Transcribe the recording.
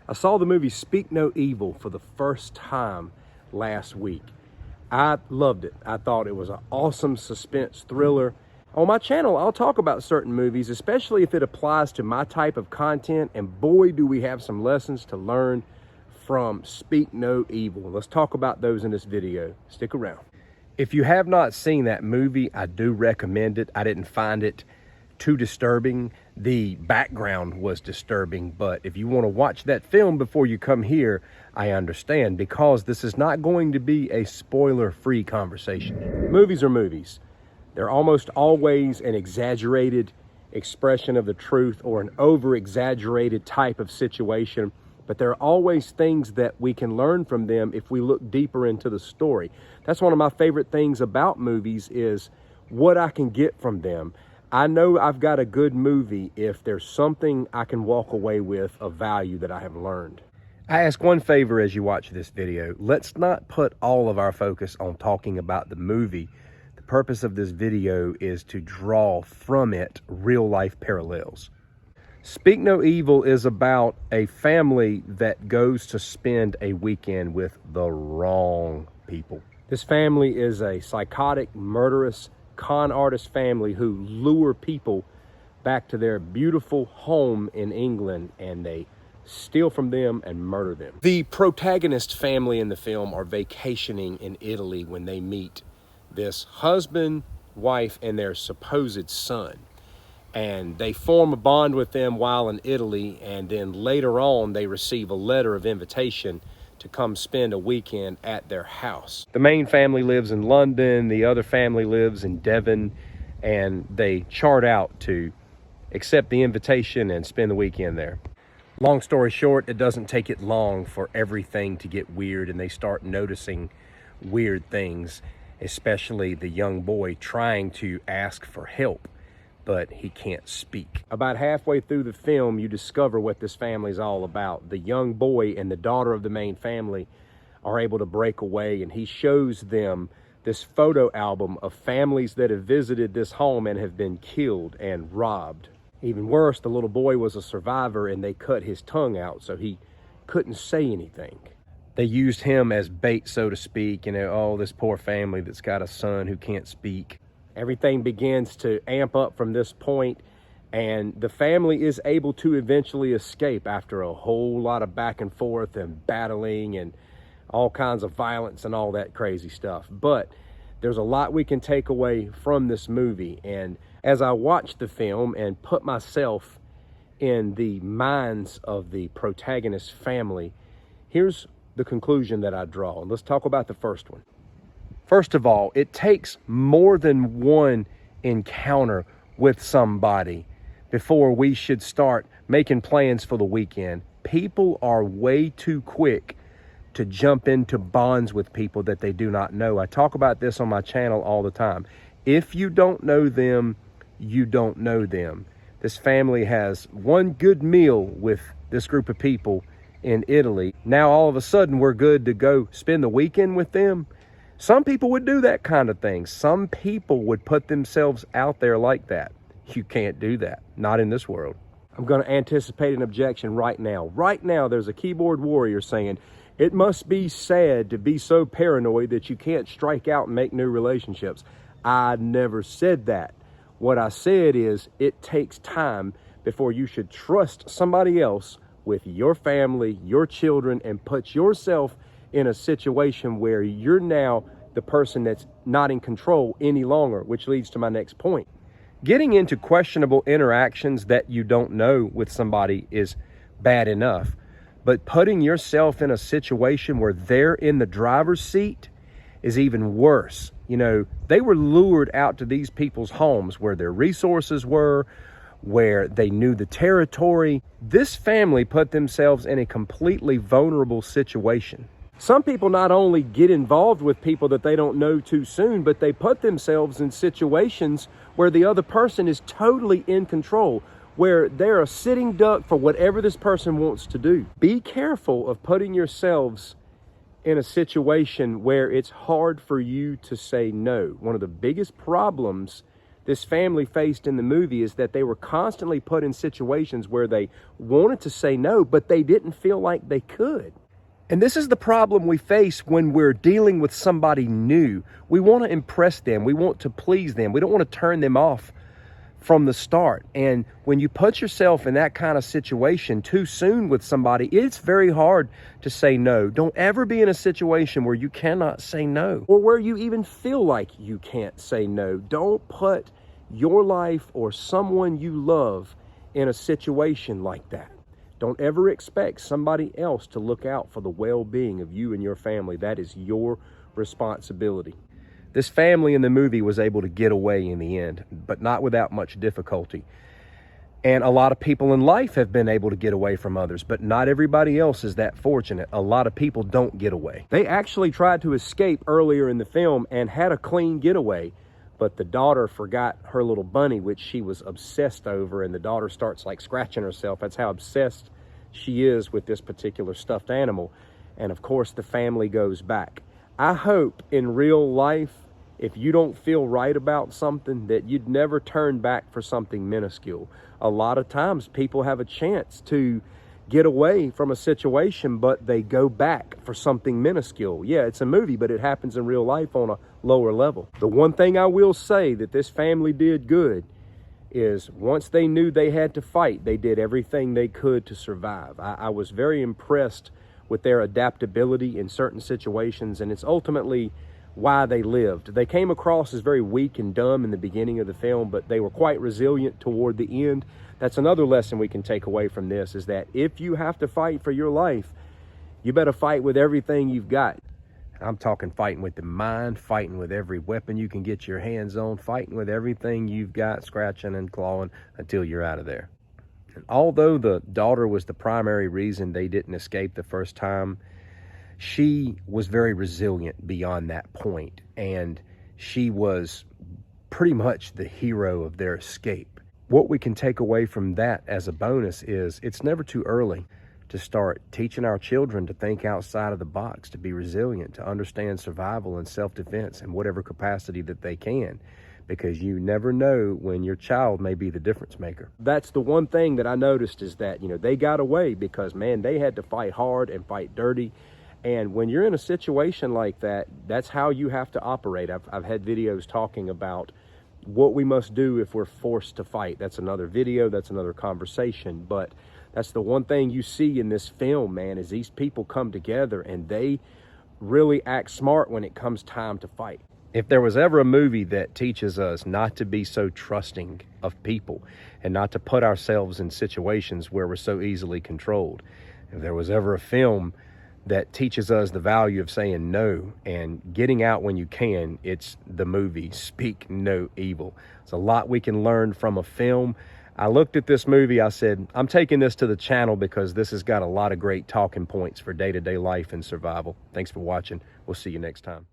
I saw the movie Speak No Evil for the first time last week. I loved it. I thought it was an awesome suspense thriller. On my channel, I'll talk about certain movies, especially if it applies to my type of content, and boy, do we have some lessons to learn from Speak No Evil. Let's talk about those in this video. Stick around. If you have not seen that movie, I do recommend it. I didn't find it too disturbing. The background was disturbing, but if you want to watch that film before you come here, I understand, because this is not going to be a spoiler-free conversation. Movies are movies. They're almost always an exaggerated expression of the truth or an over-exaggerated type of situation, but there are always things that we can learn from them if we look deeper into the story. That's one of my favorite things about movies, is what I can get from them. I know I've got a good movie if there's something I can walk away with of value that I have learned. I ask one favor as you watch this video. Let's not put all of our focus on talking about the movie. The purpose of this video is to draw from it real life parallels. Speak No Evil is about a family that goes to spend a weekend with the wrong people. This family is a psychotic, murderous, con artist family who lure people back to their beautiful home in England, and they steal from them and murder them. The protagonist family in the film are vacationing in Italy when they meet this husband, wife, and their supposed son. And they form a bond with them while in Italy, and then later on they receive a letter of invitation to come spend a weekend at their house. The main family lives in London, the other family lives in Devon, and they chart out to accept the invitation and spend the weekend there. Long story short, it doesn't take it long for everything to get weird, and they start noticing weird things, especially the young boy trying to ask for help, but he can't speak. About halfway through the film, you discover what this family's all about. The young boy and the daughter of the main family are able to break away, and he shows them this photo album of families that have visited this home and have been killed and robbed. Even worse, the little boy was a survivor, and they cut his tongue out so he couldn't say anything. They used him as bait, so to speak, oh, this poor family that's got a son who can't speak. Everything begins to amp up from this point, and the family is able to eventually escape after a whole lot of back and forth and battling and all kinds of violence and all that crazy stuff. But there's a lot we can take away from this movie, and as I watched the film and put myself in the minds of the protagonist family, here's the conclusion that I draw. And let's talk about the first one. First of all, it takes more than one encounter with somebody before we should start making plans for the weekend. People are way too quick to jump into bonds with people that they do not know. I talk about this on my channel all the time. If you don't know them, you don't know them. This family has one good meal with this group of people in Italy. Now all of a sudden we're good to go spend the weekend with them. Some people would do that kind of thing. Some people would put themselves out there like that. You can't do that. Not in this world. I'm going to anticipate an objection right now. Right now, there's a keyboard warrior saying, it must be sad to be so paranoid that you can't strike out and make new relationships. I never said that. What I said is, it takes time before you should trust somebody else with your family, your children, and put yourself in a situation where you're now the person that's not in control any longer, which leads to my next point. Getting into questionable interactions that you don't know with somebody is bad enough, but putting yourself in a situation where they're in the driver's seat is even worse. They were lured out to these people's homes where their resources were, where they knew the territory. This family put themselves in a completely vulnerable situation. Some people not only get involved with people that they don't know too soon, but they put themselves in situations where the other person is totally in control, where they're a sitting duck for whatever this person wants to do. Be careful of putting yourselves in a situation where it's hard for you to say no. One of the biggest problems this family faced in the movie is that they were constantly put in situations where they wanted to say no, but they didn't feel like they could. And this is the problem we face when we're dealing with somebody new. We want to impress them. We want to please them. We don't want to turn them off from the start. And when you put yourself in that kind of situation too soon with somebody, it's very hard to say no. Don't ever be in a situation where you cannot say no, or where you even feel like you can't say no. Don't put your life or someone you love in a situation like that. Don't ever expect somebody else to look out for the well-being of you and your family. That is your responsibility. This family in the movie was able to get away in the end, but not without much difficulty. And a lot of people in life have been able to get away from others, but not everybody else is that fortunate. A lot of people don't get away. They actually tried to escape earlier in the film and had a clean getaway, but the daughter forgot her little bunny, which she was obsessed over, and the daughter starts like scratching herself. That's how obsessed she is with this particular stuffed animal. And of course, the family goes back. I hope in real life, if you don't feel right about something, that you'd never turn back for something minuscule. A lot of times people have a chance to get away from a situation, but they go back for something minuscule. Yeah, it's a movie, but it happens in real life on a lower level. The one thing I will say that this family did good is once they knew they had to fight, they did everything they could to survive. I was very impressed with their adaptability in certain situations, and it's ultimately why they lived. They came across as very weak and dumb in the beginning of the film, but they were quite resilient toward the end. That's another lesson we can take away from this, is that if you have to fight for your life, you better fight with everything you've got. I'm talking fighting with the mind, fighting with every weapon you can get your hands on, fighting with everything you've got, scratching and clawing until you're out of there. And although the daughter was the primary reason they didn't escape the first time, she was very resilient beyond that point, and she was pretty much the hero of their escape. What we can take away from that as a bonus is it's never too early to start teaching our children to think outside of the box, to be resilient, to understand survival and self-defense in whatever capacity that they can, because you never know when your child may be the difference maker. That's the one thing that I noticed, is that, you know, they got away because, man, they had to fight hard and fight dirty. And when you're in a situation like that, that's how you have to operate. I've had videos talking about what we must do if we're forced to fight. That's another video, that's another conversation. But that's the one thing you see in this film, man, is these people come together and they really act smart when it comes time to fight. If there was ever a movie that teaches us not to be so trusting of people and not to put ourselves in situations where we're so easily controlled, if there was ever a film that teaches us the value of saying no and getting out when you can, it's the movie Speak No Evil. There's a lot we can learn from a film. I looked at this movie, I said, I'm taking this to the channel because this has got a lot of great talking points for day-to-day life and survival. Thanks for watching. We'll see you next time.